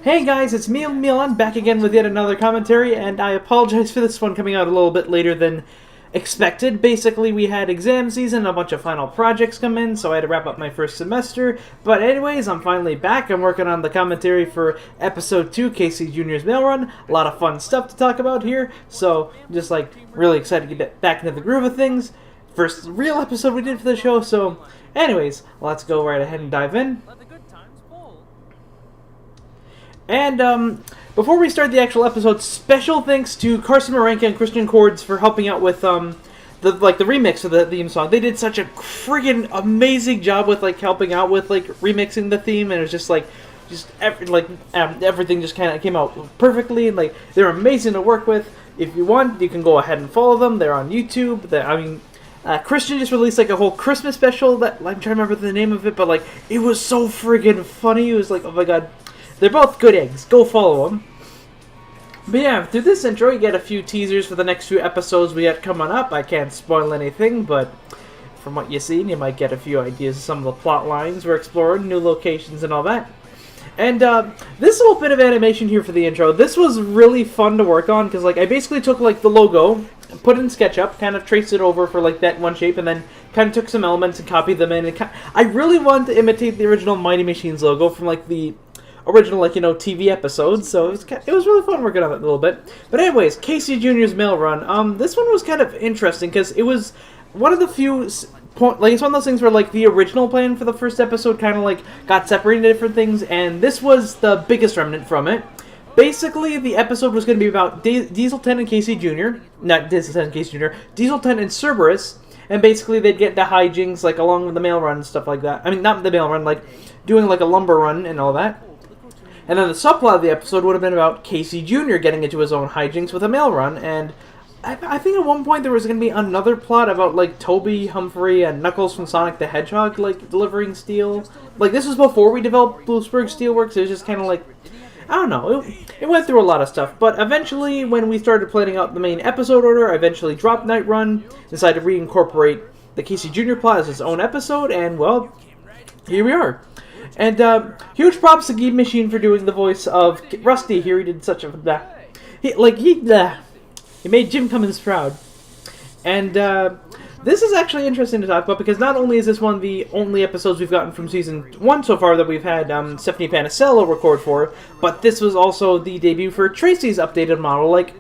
Hey guys, it's me, Milan, back again with yet another commentary, and I apologize for this one coming out a little bit later than expected. Basically, we had exam season, a bunch of final projects come in, so I had to wrap up my first semester. But anyways, I'm finally back. I'm working on the commentary for Episode 2, Casey Jr.'s Mail Run. A lot of fun stuff to talk about here, so just really excited to get back into the groove of things. First real episode we did for the show, so anyways, let's go right ahead and dive in. And before we start the actual episode, special thanks to Carson Marenka and Christian Cords for helping out with the remix of the theme song. They did such a friggin' amazing job with helping out with remixing the theme, and it was just everything just kind of came out perfectly, and they're amazing to work with. If you want, you can go ahead and follow them. They're on YouTube. Christian just released a whole Christmas special that I'm trying to remember the name of it, but it was so friggin' funny. It was oh my god. They're both good eggs. Go follow them. But yeah, through this intro, you get a few teasers for the next few episodes we got coming up. I can't spoil anything, but from what you've seen, you might get a few ideas of some of the plot lines we're exploring, new locations, and all that. And this little bit of animation here for the intro, this was really fun to work on, because I basically took the logo, put it in SketchUp, kind of traced it over for that one shape, and then kind of took some elements and copied them in. And I really wanted to imitate the original Mighty Machines logo from the original, TV episodes, so it was really fun working on it a little bit. But anyways, Casey Jr.'s Mail Run, this one was kind of interesting, because it was one of the few, it's one of those things where, the original plan for the first episode kind of, got separated into different things, and this was the biggest remnant from it. Basically, the episode was going to be about Dieselton and Casey Jr., not Dieselton and Casey Jr., Dieselton and Cerberus, and basically they'd get into hijinks, along with the mail run and stuff like that. I mean, not the mail run, doing, a lumber run and all that. And then the subplot of the episode would have been about Casey Jr. getting into his own hijinks with a mail run, and I think at one point there was going to be another plot about, Toby, Humphrey, and Knuckles from Sonic the Hedgehog, delivering steel. This was before we developed Bluesburg Steelworks. It was just kind of I don't know, it went through a lot of stuff. But eventually, when we started planning out the main episode order, I eventually dropped Night Run, decided to reincorporate the Casey Jr. plot as its own episode, and, well, here we are. And huge props to Geeb Machine for doing the voice of Rusty here. He did such a he made Jim Cummins proud. And this is actually interesting to talk about, because not only is this one of the only episodes we've gotten from season 1 so far that we've had Stephanie Panicello record for, but this was also the debut for Tracy's updated model. It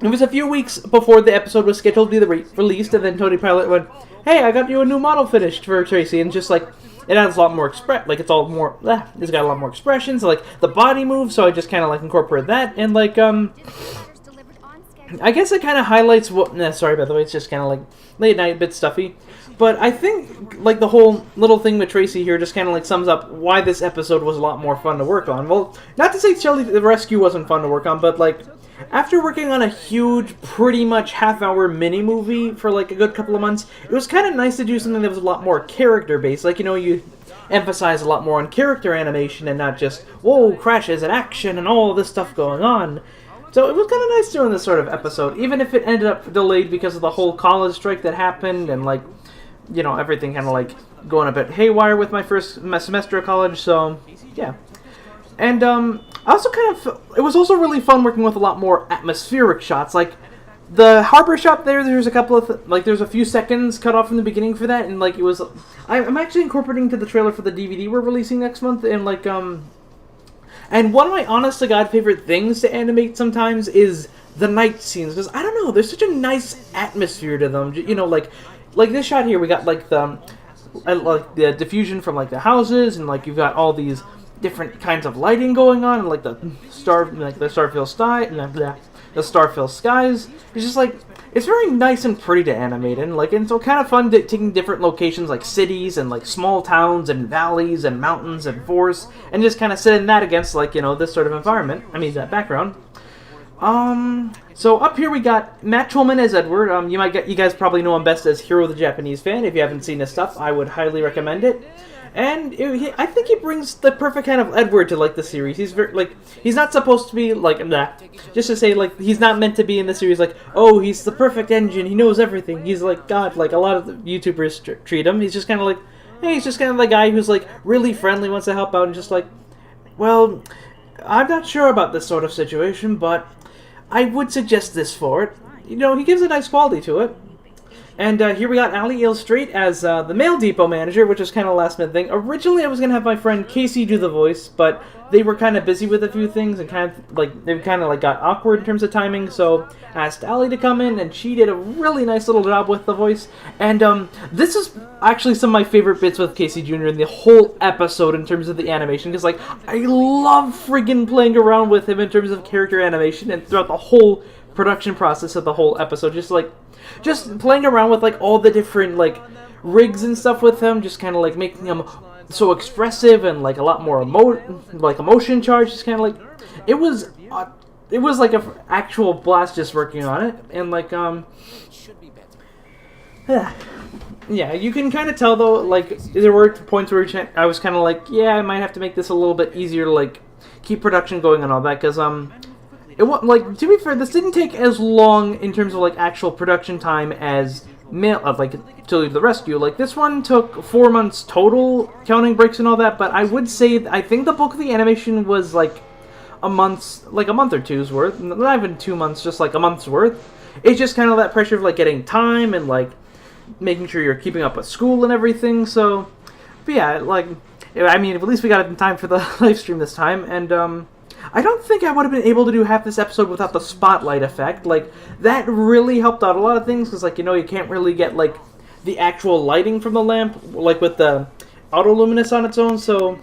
was a few weeks before the episode was scheduled to be released, and then Tony Pilot went, "Hey, I got you a new model finished for Tracy," and just it has a lot more it's got a lot more expressions, the body moves, so I just kind of incorporate that, and I guess it kind of highlights sorry by the way, it's just kind of late night, a bit stuffy, but I think the whole little thing with Tracy here just kind of sums up why this episode was a lot more fun to work on. Well, not to say Shelly the Rescue wasn't fun to work on, but after working on a huge, pretty much half-hour mini-movie for, a good couple of months, it was kind of nice to do something that was a lot more character-based. You emphasize a lot more on character animation and not just, whoa, crashes and action and all this stuff going on. So it was kind of nice doing this sort of episode, even if it ended up delayed because of the whole college strike that happened and, everything kind of, going a bit haywire with my first semester of college, so, yeah. And, I also it was also really fun working with a lot more atmospheric shots. The harbor shot there's a couple of, there's a few seconds cut off from the beginning for that, and, it was, I'm actually incorporating to the trailer for the DVD we're releasing next month, and, and one of my honest-to-God favorite things to animate sometimes is the night scenes, because, I don't know, there's such a nice atmosphere to them, like this shot here, we got, the diffusion from, the houses, and, you've got all these different kinds of lighting going on, and the Starfield sky, and the Starfield skies. It's just it's very nice and pretty to animate in, and so kind of fun taking different locations like cities and small towns and valleys and mountains and forests, and just kind of setting that against this sort of environment. I mean that background. So up here we got Matt Tolman as Edward. You guys probably know him best as Hero the Japanese Fan. If you haven't seen his stuff, I would highly recommend it. And I think he brings the perfect kind of Edward to the series. He's very he's not supposed to be just to say he's not meant to be in the series oh, he's the perfect engine, he knows everything. He's God, a lot of the YouTubers treat him. He's just kind of hey, he's just kind of the guy who's really friendly, wants to help out, and just Well, I'm not sure about this sort of situation, but I would suggest this for it. You know, he gives a nice quality to it. And here we got Ali Illustrate as the Mail Depot manager, which is kind of a last minute thing. Originally, I was going to have my friend Casey do the voice, but they were kind of busy with a few things and they got awkward in terms of timing, so I asked Ali to come in, and she did a really nice little job with the voice. And this is actually some of my favorite bits with Casey Jr. in the whole episode in terms of the animation, because like I love friggin' playing around with him in terms of character animation and throughout the whole production process of the whole episode, just playing around with like all the different like rigs and stuff with him, just kind of like making him so expressive and like a lot more emotion charged. Just kind of like it was like a actual blast just working on it. And like yeah, you can kind of tell though, like there were points where I was kind of like, yeah, I might have to make this a little bit easier to like keep production going and all that, because it like, to be fair, this didn't take as long in terms of like actual production time as To Lead the Rescue. Like this one took 4 months total, counting breaks and all that. But I would say I think the bulk of the animation was like a month or two's worth. Not even 2 months, just like a month's worth. It's just kind of that pressure of like getting time and like making sure you're keeping up with school and everything. So, but yeah, like I mean, at least we got it in time for the live stream this time, and I don't think I would have been able to do half this episode without the spotlight effect. Like, that really helped out a lot of things, because, like, you know, you can't really get, like, the actual lighting from the lamp, like, with the auto-luminous on its own, so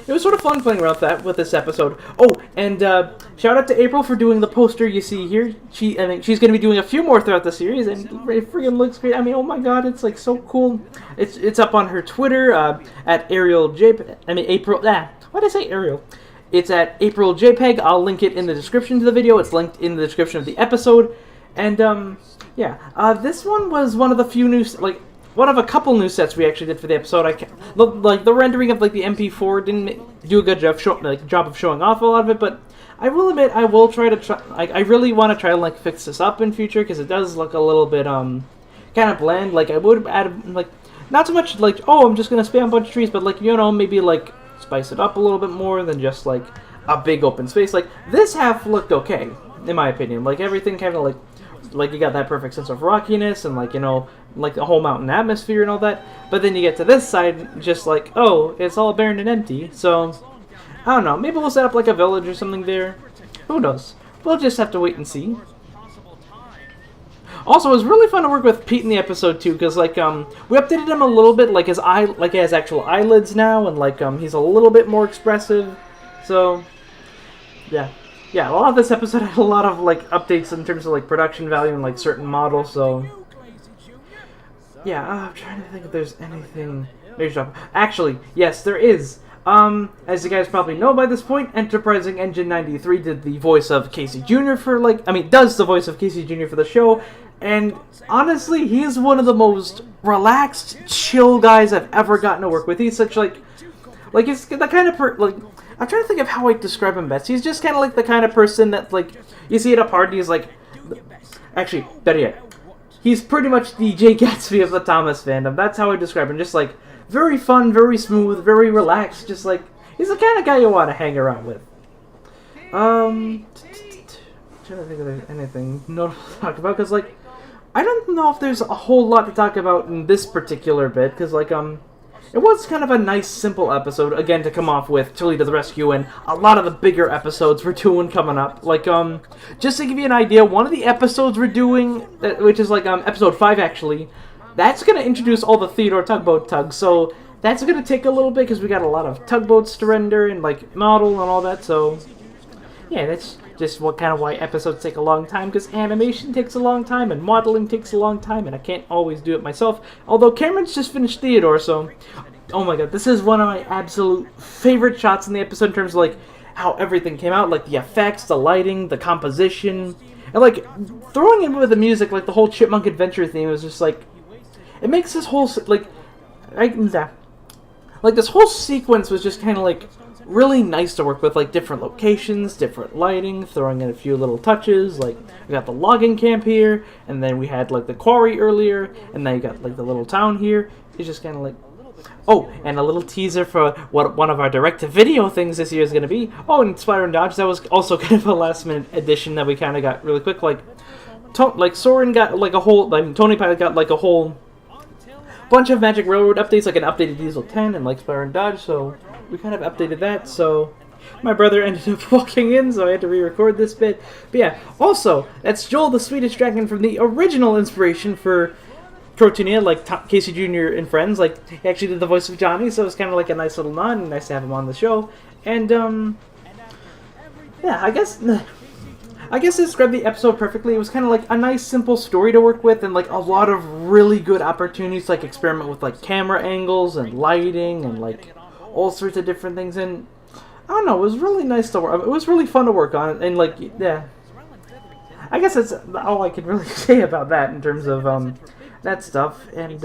it was sort of fun playing around with this episode. Oh, and shout out to April for doing the poster you see here. I think she's going to be doing a few more throughout the series, and it freaking looks great. I mean, oh my god, it's, like, so cool. It's up on her Twitter, at April... Why did I say Ariel? It's at April JPEG. I'll link it in the description to the video. It's linked in the description of the episode. And, yeah. This one was one of the few one of a couple new sets we actually did for the episode. The rendering of, like, the MP4 didn't do a good job of showing off a lot of it, but I will admit I will I really want to try and, like, fix this up in future, because it does look a little bit, kind of bland. Like, I would add, like, not so much, like, oh, I'm just gonna spam a bunch of trees, but, like, you know, maybe, like, spice it up a little bit more than just like a big open space. Like this half looked okay, in my opinion. Like everything kind of like you got that perfect sense of rockiness and like, you know, like the whole mountain atmosphere and all that. But then you get to this side, just like, oh, it's all barren and empty. So I don't know. Maybe we'll set up like a village or something there. Who knows? We'll just have to wait and see. Also, it was really fun to work with Pete in the episode too, because like we updated him a little bit, like he has actual eyelids now, and like he's a little bit more expressive. So yeah, a lot of this episode had a lot of like updates in terms of like production value and like certain models. So yeah, I'm trying to think if there's anything major. Actually, yes, there is. As you guys probably know by this point, Enterprising Engine 93 did the voice of Casey Jr. does the voice of Casey Jr. for the show, and honestly, he's one of the most relaxed, chill guys I've ever gotten to work with. He's such like he's the kind of I'm trying to think of how I describe him best. He's just kind of like the kind of person that like you see at a party is like, actually, better yet, he's pretty much the Jay Gatsby of the Thomas fandom. That's how I describe him. Just like very fun, very smooth, very relaxed. Just like he's the kind of guy you want to hang around with. Trying to think of there's anything notable to talk about, because like I don't know if there's a whole lot to talk about in this particular bit, because like it was kind of a nice simple episode again to come off with To Lead the Rescue, and a lot of the bigger episodes we're doing coming up. Like just to give you an idea, one of the episodes we're doing, which is like episode 5 actually, that's gonna introduce all the Theodore tugboat tugs. So that's gonna take a little bit because we got a lot of tugboats to render and like model and all that. So yeah, that's just why episodes take a long time, because animation takes a long time and modeling takes a long time, and I can't always do it myself. Although Cameron's just finished Theodore, so oh my god, this is one of my absolute favorite shots in the episode in terms of like how everything came out, like the effects, the lighting, the composition, and like throwing in with the music, like the whole Chipmunk Adventure theme was just like, it makes this whole this whole sequence was just kind of like really nice to work with, like different locations, different lighting, throwing in a few little touches. Like we got the logging camp here, and then we had like the quarry earlier, and then you got like the little town here. It's just kind of like Oh, and a little teaser for what one of our direct-to-video things this year is going to be. Oh, and Spider and Dodge, that was also kind of a last-minute addition that we kind of got really quick. Like Soren got like a whole, like Tony Pilot got like a whole bunch of Magic Railroad updates, like an updated Diesel 10 and like Spider and Dodge, so we kind of updated that, so my brother ended up walking in, so I had to re-record this bit. But yeah, also, that's Joel the Swedish Dragon from the original inspiration for Crotoonia, like Casey Jr. and Friends. Like, he actually did the voice of Johnny, so it's kind of like a nice little nod, and nice to have him on the show. And, yeah, I guess to describe the episode perfectly, it was kind of like a nice, simple story to work with, and like a lot of really good opportunities to like experiment with like camera angles and lighting and like all sorts of different things. And I don't know, it was really nice to work. It was really fun to work on, and like, yeah, I guess that's all I can really say about that in terms of that stuff. And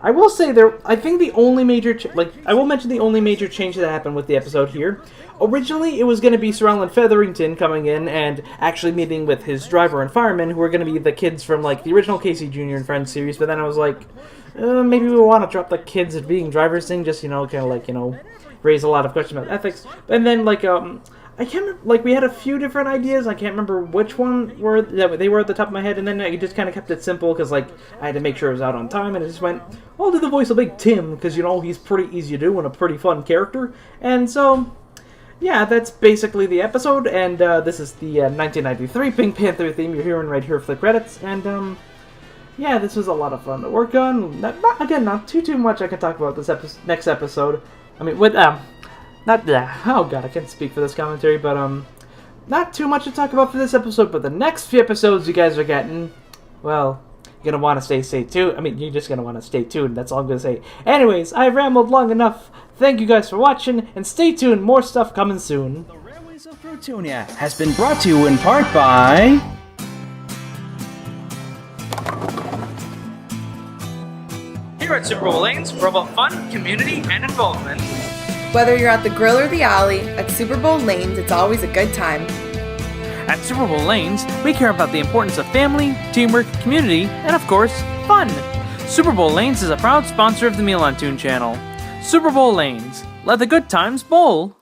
I will say I think the only major I will mention the only major change that happened with the episode here. Originally, it was going to be Sir Alan Featherington coming in and actually meeting with his driver and fireman, who were going to be the kids from like the original Casey Jr. and Friends series. But then I was like, maybe we want to drop the kids at being drivers thing, just kind of like raise a lot of questions about ethics. And then like I can't remember, like we had a few different ideas. I can't remember which one they were at the top of my head, and then I just kind of kept it simple because like I had to make sure it was out on time, and I just went, I'll do the voice of Big Tim because he's pretty easy to do and a pretty fun character. And so yeah, that's basically the episode, and this is the 1993 Pink Panther theme you're hearing right here for the credits. And yeah, this was a lot of fun to work on. Not too much I can talk about this next episode. I mean, with oh god, I can't speak for this commentary, but not too much to talk about for this episode. But the next few episodes you guys are getting, well, you're gonna want to stay tuned. I mean, you're just gonna want to stay tuned. That's all I'm gonna say. Anyways, I've rambled long enough. Thank you guys for watching, and stay tuned. More stuff coming soon. The Railways of Crotoonia has been brought to you in part by Here at Super Bowl Lanes, we're about fun, community, and involvement. Whether you're at the grill or the alley, at Super Bowl Lanes, it's always a good time. At Super Bowl Lanes, we care about the importance of family, teamwork, community, and of course, fun. Super Bowl Lanes is a proud sponsor of the MilanToon channel. Super Bowl Lanes. Let the good times bowl.